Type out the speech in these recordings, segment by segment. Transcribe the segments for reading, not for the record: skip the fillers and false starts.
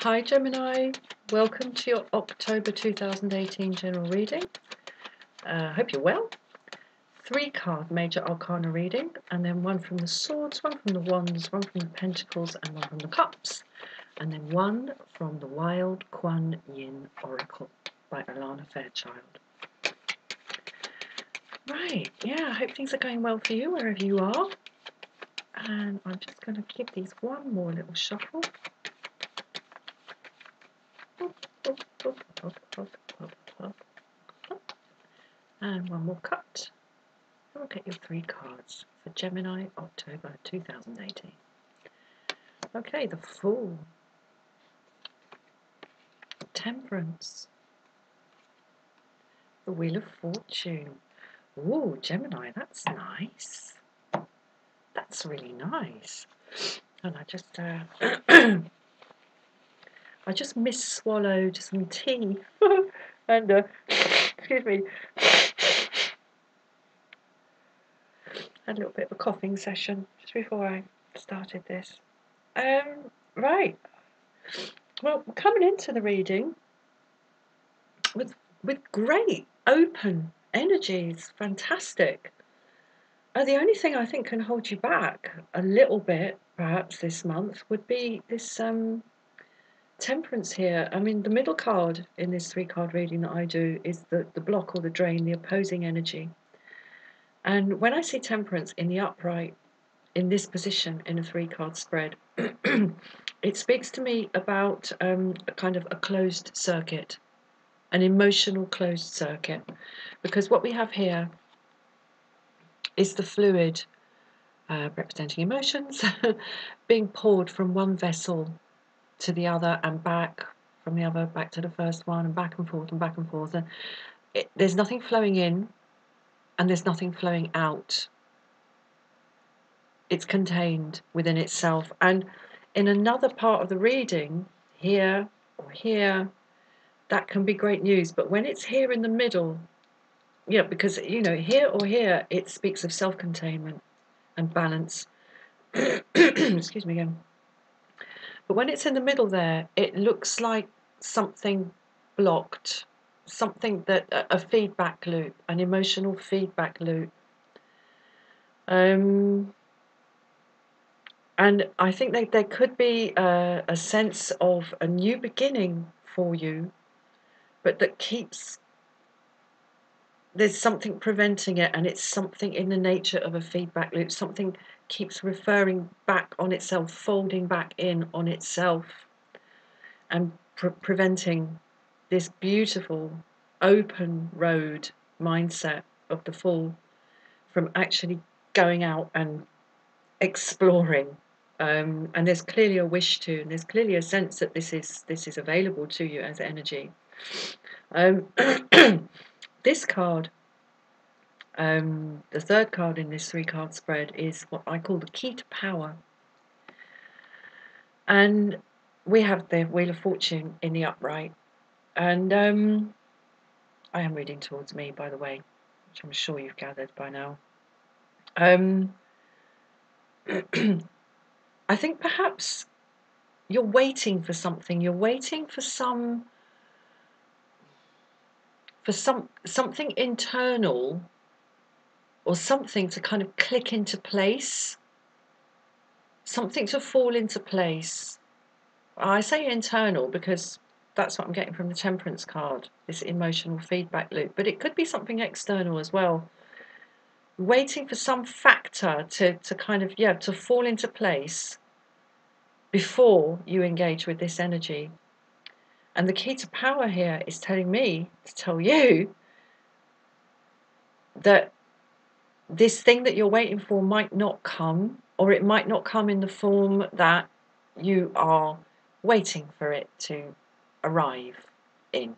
Hi Gemini, welcome to your October 2018 general reading. Hope you're well. 3-card major arcana reading, and then one from the swords, one from the wands, one from the pentacles, and one from the cups, and then one from the Wild Kuan Yin Oracle by Alana Fairchild. Right, yeah, I hope things are going well for you wherever you are. And I'm just going to give these one more little shuffle. And one more cut. We'll get your 3 cards for Gemini, October 2018. Okay, the Fool. Temperance. The Wheel of Fortune. Ooh, Gemini, that's nice. That's really nice. And I just I just swallowed some tea and excuse me, had a little bit of a coughing session just before I started this. Right. Well, coming into the reading with great open energies, fantastic. The only thing I think can hold you back a little bit, perhaps this month, would be this temperance here. I mean, the middle card in this 3-card reading that I do is the block or the drain, the opposing energy. And when I see temperance in the upright, in this position in a 3-card spread, it speaks to me about a kind of a closed circuit, an emotional closed circuit, because what we have here is the fluid representing emotions being poured from one vessel to the other and back, from the other back to the first one, and back and forth and back and forth. And there's nothing flowing in and there's nothing flowing out. It's contained within itself. And in another part of the reading, here or here, that can be great news. But when it's here in the middle, yeah, because, you know, here or here, it speaks of self-containment and balance. Excuse me again. But when it's in the middle there, it looks like something blocked, something that, a feedback loop, an emotional feedback loop. And I think that there could be a sense of a new beginning for you, but that keeps, there's something preventing it, and it's something in the nature of a feedback loop. Something keeps referring back on itself, folding back in on itself, and preventing this beautiful open road mindset of the Fool from actually going out and exploring. And there's clearly a wish to, and there's clearly a sense that this is available to you as energy. This card, the 3rd card in this 3-card spread, is what I call the Key to Power. And we have the Wheel of Fortune in the upright. And I am reading towards me, by the way, which I'm sure you've gathered by now. I think perhaps you're waiting for something. You're waiting for something internal, or something to kind of click into place, something to fall into place. I say internal because that's what I'm getting from the Temperance card, this emotional feedback loop. But it could be something external as well. Waiting for some factor to kind of, yeah, to fall into place before you engage with this energy. And the Key to Power here is telling me to tell you that this thing that you're waiting for might not come, or it might not come in the form that you are waiting for it to arrive in.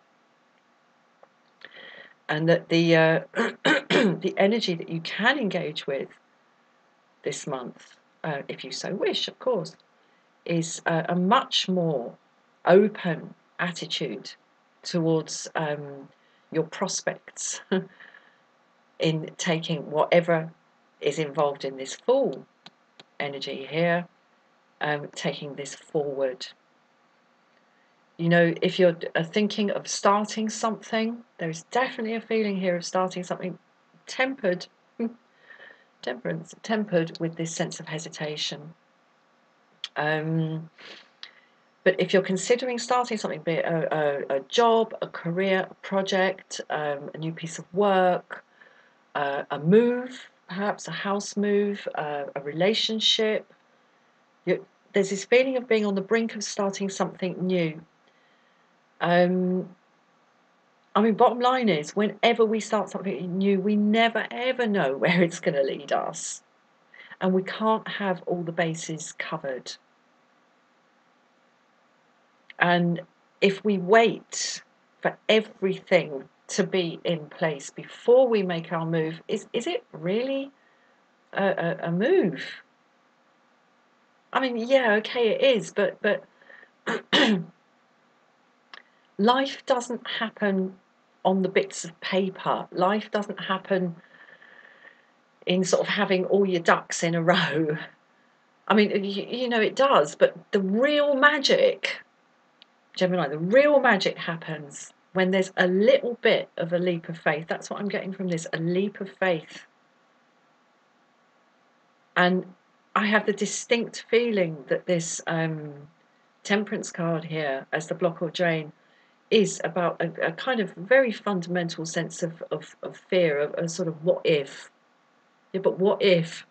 And that the the energy that you can engage with this month, if you so wish, of course, is a much more open attitude towards your prospects in taking whatever is involved in this Fool energy here, taking this forward. You know, if you're thinking of starting something, there's definitely a feeling here of starting something tempered, temperance, tempered with this sense of hesitation. But if you're considering starting something, be it a job, a career, a project, a new piece of work, a move, perhaps a house move, a relationship, there's this feeling of being on the brink of starting something new. I mean, bottom line is, whenever we start something new, we never ever know where it's going to lead us. And we can't have all the bases covered. And if we wait for everything to be in place before we make our move, is it really a move? I mean, yeah, okay, it is, but life doesn't happen on the bits of paper. Life doesn't happen in sort of having all your ducks in a row. I mean, you know, it does, but the real magic, Gemini, the real magic happens when there's a little bit of a leap of faith. That's what I'm getting from this, a leap of faith. And I have the distinct feeling that this temperance card here, as the block or drain, is about a kind of very fundamental sense of fear, of a sort of what if. Yeah, but what if?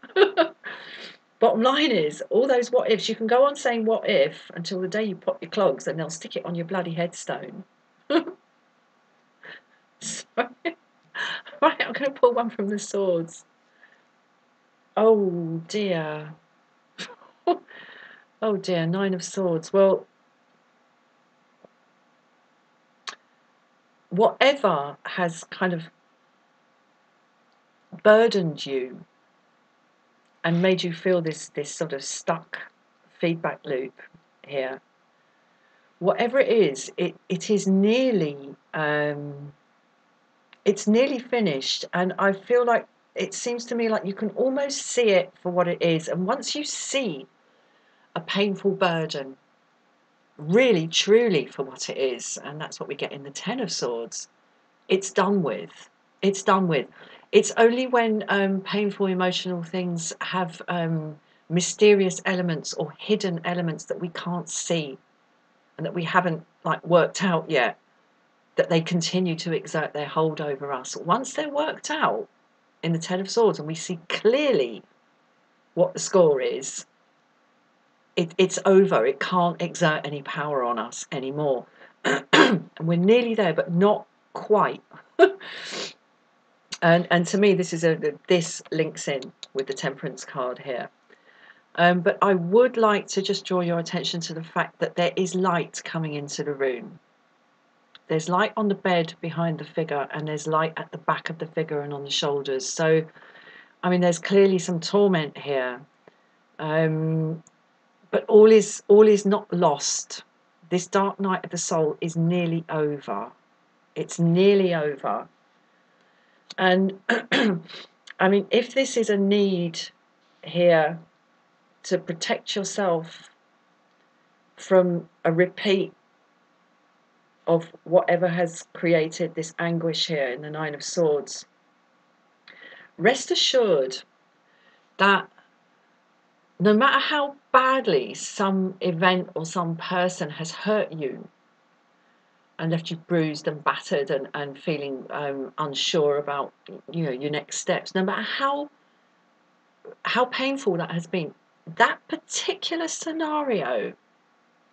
Bottom line is, all those what ifs, you can go on saying what if until the day you pop your clogs and they'll stick it on your bloody headstone. So, right, I'm going to pull one from the swords. Oh dear. Oh dear, 9 of swords. Well, whatever has kind of burdened you and made you feel this sort of stuck feedback loop here, whatever it is, it is nearly it's nearly finished, and I feel like it seems to me like you can almost see it for what it is. And once you see a painful burden really truly for what it is, and that's what we get in the 10 of swords, it's done with. It's done with. It's only when painful emotional things have mysterious elements or hidden elements that we can't see and that we haven't like worked out yet, that they continue to exert their hold over us. Once they're worked out in the 10 of swords and we see clearly what the score is, it's over. It can't exert any power on us anymore. And we're nearly there, but not quite. And to me, this links in with the temperance card here. But I would like to just draw your attention to the fact that there is light coming into the room. There's light on the bed behind the figure, and there's light at the back of the figure and on the shoulders. So, I mean, there's clearly some torment here. But all is not lost. This dark night of the soul is nearly over. It's nearly over. And I mean, if this is a need here to protect yourself from a repeat of whatever has created this anguish here in the 9 of swords, rest assured that no matter how badly some event or some person has hurt you and left you bruised and battered and feeling unsure about, you know, your next steps, no matter how painful that has been, that particular scenario,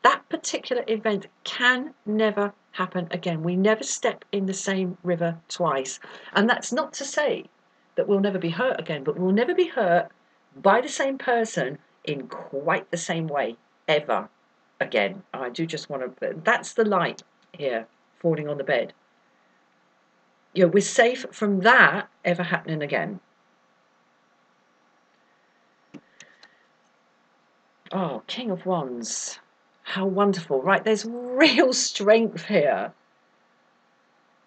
that particular event can never happen again. We never step in the same river twice. And that's not to say that we'll never be hurt again, but we'll never be hurt by the same person in quite the same way ever again. I do just want to, that's the light here falling on the bed. You know, we're safe from that ever happening again. Oh, King of Wands. How wonderful. Right, there's real strength here.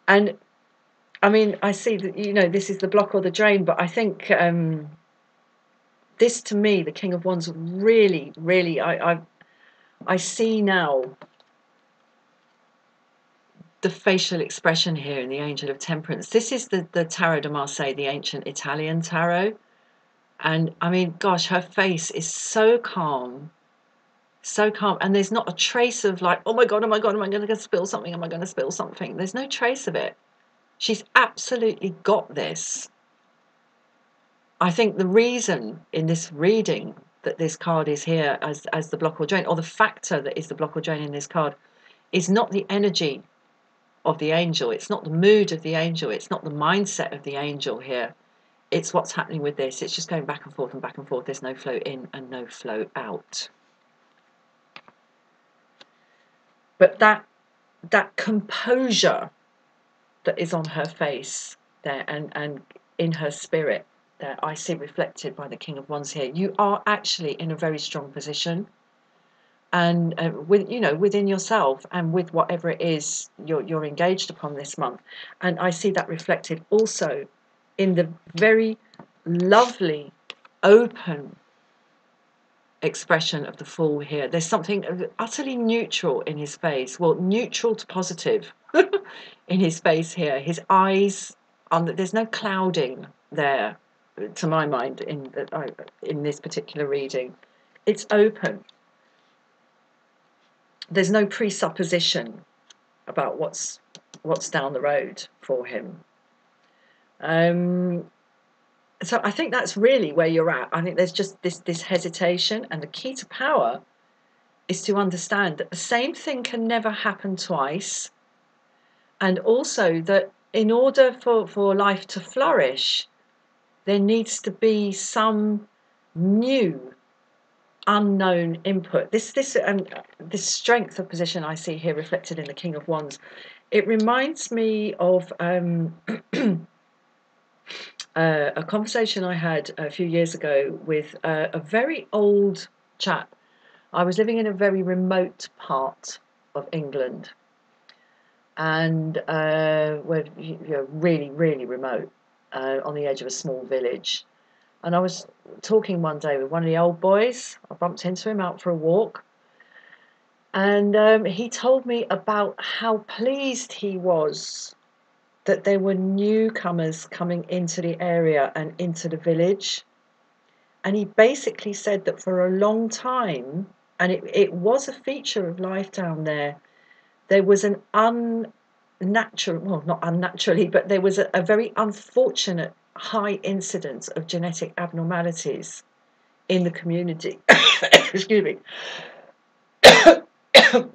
And I mean, I see that, you know, this is the block or the drain, but I think this, to me, the King of Wands, really, really, I see now the facial expression here in the Angel of Temperance. This is the Tarot de Marseille, the ancient Italian tarot. And I mean, gosh, her face is so calm. So calm. And there's not a trace of like, oh my God, am I going to spill something? Am I going to spill something? There's no trace of it. She's absolutely got this. I think the reason in this reading that this card is here as the block or drain, or the factor that is the block or drain in this card, is not the energy of the angel. It's not the mood of the angel. It's not the mindset of the angel here. It's what's happening with this. It's just going back and forth and back and forth. There's no flow in and no flow out. But that composure that is on her face there and in her spirit there, I see reflected by the King of Wands here. You are actually in a very strong position, and within yourself and with whatever it is you're engaged upon this month. And I see that reflected also in the very lovely open expression of the Fool here. There's something utterly neutral in his face, well, neutral to positive in his face here. His eyes, there's no clouding there to my mind in this particular reading. It's open. There's no presupposition about what's down the road for him. So I think that's really where you're at. I think there's just this hesitation, and the key to power is to understand that the same thing can never happen twice, and also that in order for life to flourish, there needs to be some new unknown input. This strength of position I see here reflected in the King of Wands. It reminds me of a conversation I had a few years ago with a very old chap. I was living in a very remote part of England, and we're really, really remote, on the edge of a small village. And I was talking one day with one of the old boys. I bumped into him out for a walk, and he told me about how pleased he was that there were newcomers coming into the area and into the village. And he basically said that for a long time, and it was a feature of life down there, there was an unnatural, well, not unnaturally, but there was a very unfortunate high incidence of genetic abnormalities in the community. Excuse me.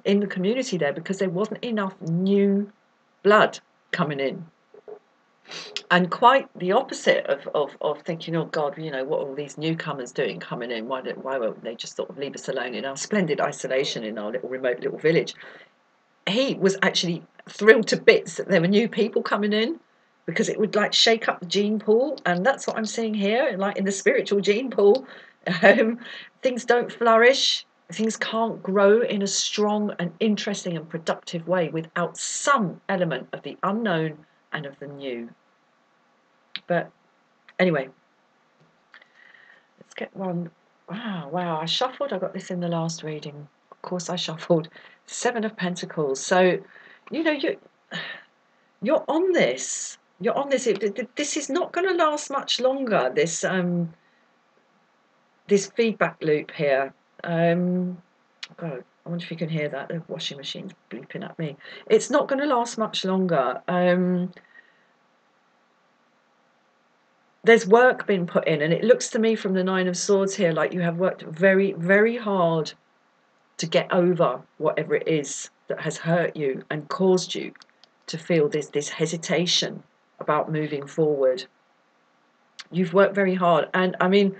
In the community there, because there wasn't enough new blood coming in. And quite the opposite of thinking, oh God, what are all these newcomers doing coming in? Why won't they just sort of leave us alone in our splendid isolation in our remote little village? He was actually thrilled to bits that there were new people coming in, because it would like shake up the gene pool. And that's what I'm seeing here, like in the spiritual gene pool. Things don't flourish. Things can't grow in a strong and interesting and productive way without some element of the unknown and of the new. But anyway, let's get one. Wow, I shuffled. I got this in the last reading. Of course I shuffled. 7 of Pentacles. So, you're on this. You're on this. This is not going to last much longer, this feedback loop here. God, I wonder if you can hear that. The washing machine's bleeping at me. It's not going to last much longer. There's work being put in, and it looks to me from the 9 of Swords here like you have worked very, very hard to get over whatever it is that has hurt you and caused you to feel this hesitation about moving forward. You've worked very hard, and I mean,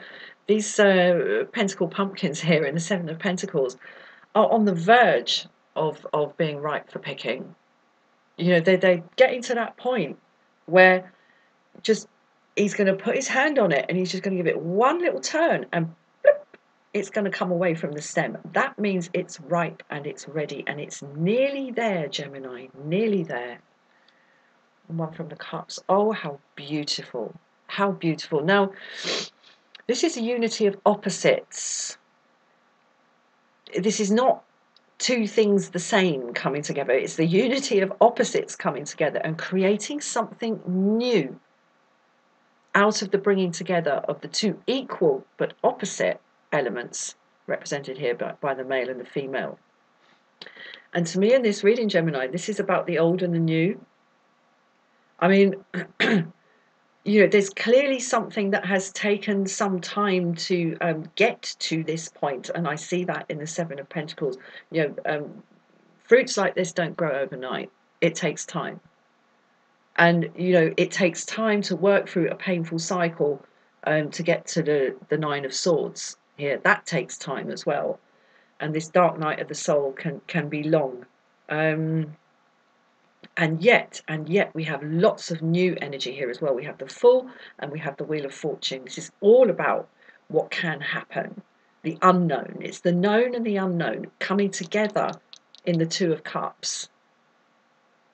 these pentacle pumpkins here in the 7 of Pentacles are on the verge of being ripe for picking. They're getting to that point where just he's going to put his hand on it, and he's just going to give it one little turn, and bloop, it's going to come away from the stem. That means it's ripe and it's ready, and it's nearly there, Gemini, nearly there. And one from the Cups. Oh, how beautiful. How beautiful. Now, this is a unity of opposites. This is not two things the same coming together. It's the unity of opposites coming together and creating something new out of the bringing together of the two equal but opposite elements represented here by the male and the female. And to me, in this reading, Gemini, this is about the old and the new. I mean, there's clearly something that has taken some time to get to this point, and I see that in the Seven of Pentacles. Fruits like this don't grow overnight. It takes time. And, it takes time to work through a painful cycle to get to the Nine of Swords here. That takes time as well. And this dark night of the soul can be long. And yet we have lots of new energy here as well. We have the Fool and we have the Wheel of Fortune. This is all about what can happen, the unknown. It's the known and the unknown coming together in the Two of Cups.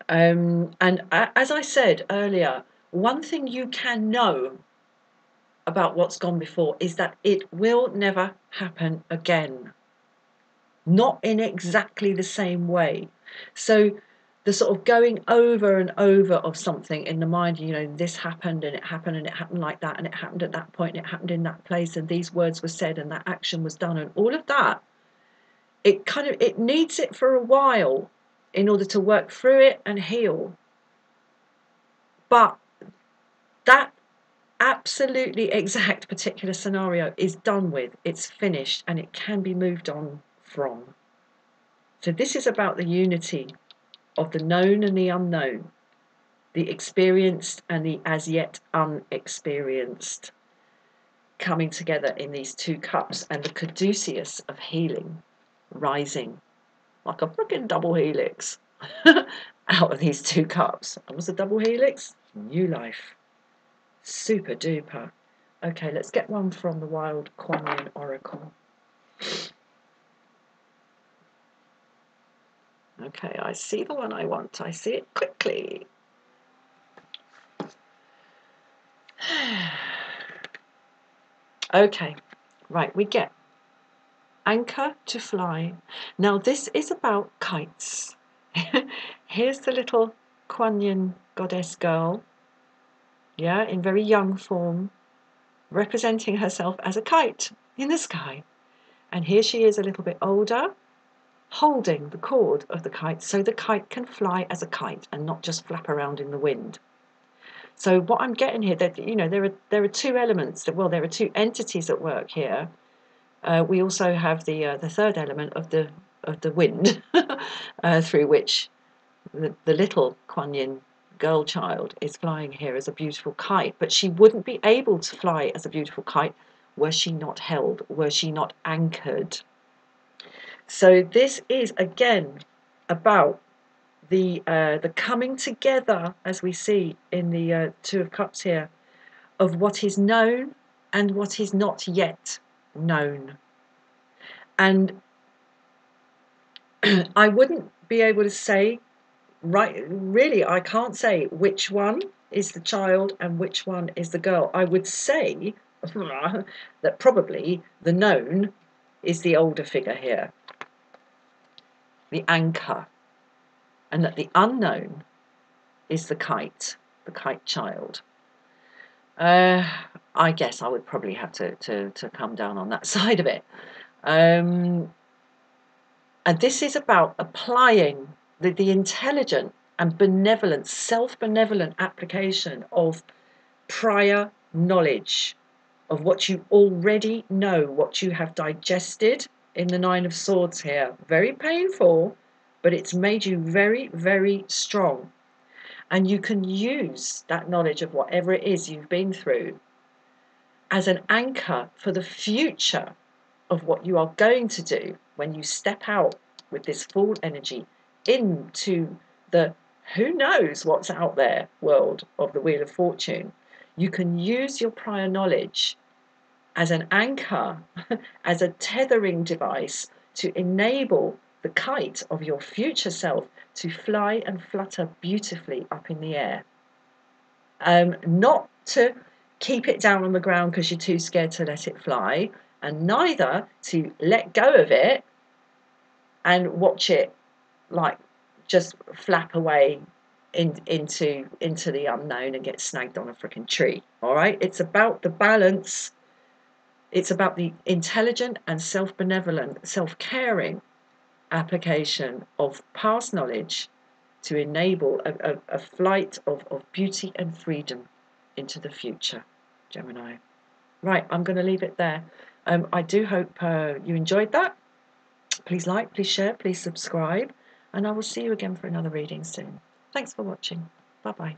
And as I said earlier, one thing you can know about what's gone before is that it will never happen again. Not in exactly the same way. So the sort of going over and over of something in the mind, this happened and it happened and it happened like that and it happened at that point and it happened in that place and these words were said and that action was done and all of that, it needs it for a while in order to work through it and heal. But that absolutely exact particular scenario is done with, it's finished, and it can be moved on from. So this is about the unity of the known and the unknown, the experienced and the as yet unexperienced, coming together in these two cups, and the caduceus of healing rising like a freaking double helix out of these two cups. And what's a double helix? New life. Super duper. Okay, let's get one from the Wild Kuan Yin Oracle. Okay, I see the one I want. I see it quickly. Okay, right, we get anchor to fly. Now this is about kites. Here's the little Kuan Yin goddess girl, in very young form, representing herself as a kite in the sky. And here she is a little bit older, holding the cord of the kite so the kite can fly as a kite and not just flap around in the wind. So what I'm getting here, that there are two elements, there are two entities at work here. We also have the third element of the wind, through which the little Kuan Yin girl child is flying here as a beautiful kite. But she wouldn't be able to fly as a beautiful kite were she not held, were she not anchored. So this is again about the coming together, as we see in the Two of Cups here, of what is known and what is not yet known. And I wouldn't be able to say, really, I can't say which one is the child and which one is the girl. I would say that probably the known is the older figure here, the anchor, and that the unknown is the kite child. I guess I would probably have to come down on that side of it. And this is about applying the intelligent and benevolent, self-benevolent application of prior knowledge of what you already know, what you have digested in the Nine of Swords here. Very painful, but it's made you very, very strong. And you can use that knowledge of whatever it is you've been through as an anchor for the future of what you are going to do when you step out with this Fool energy into the who knows what's out there world of the Wheel of Fortune. You can use your prior knowledge as an anchor, as a tethering device to enable the kite of your future self to fly and flutter beautifully up in the air. Not to keep it down on the ground because you're too scared to let it fly, and neither to let go of it and watch it like just flap away into the unknown and get snagged on a freaking tree. All right, it's about the balance. It's about the intelligent and self-benevolent, self-caring application of past knowledge to enable a flight of beauty and freedom into the future, Gemini. Right, I'm going to leave it there. I do hope you enjoyed that. Please like, please share, please subscribe, and I will see you again for another reading soon. Thanks for watching. Bye-bye.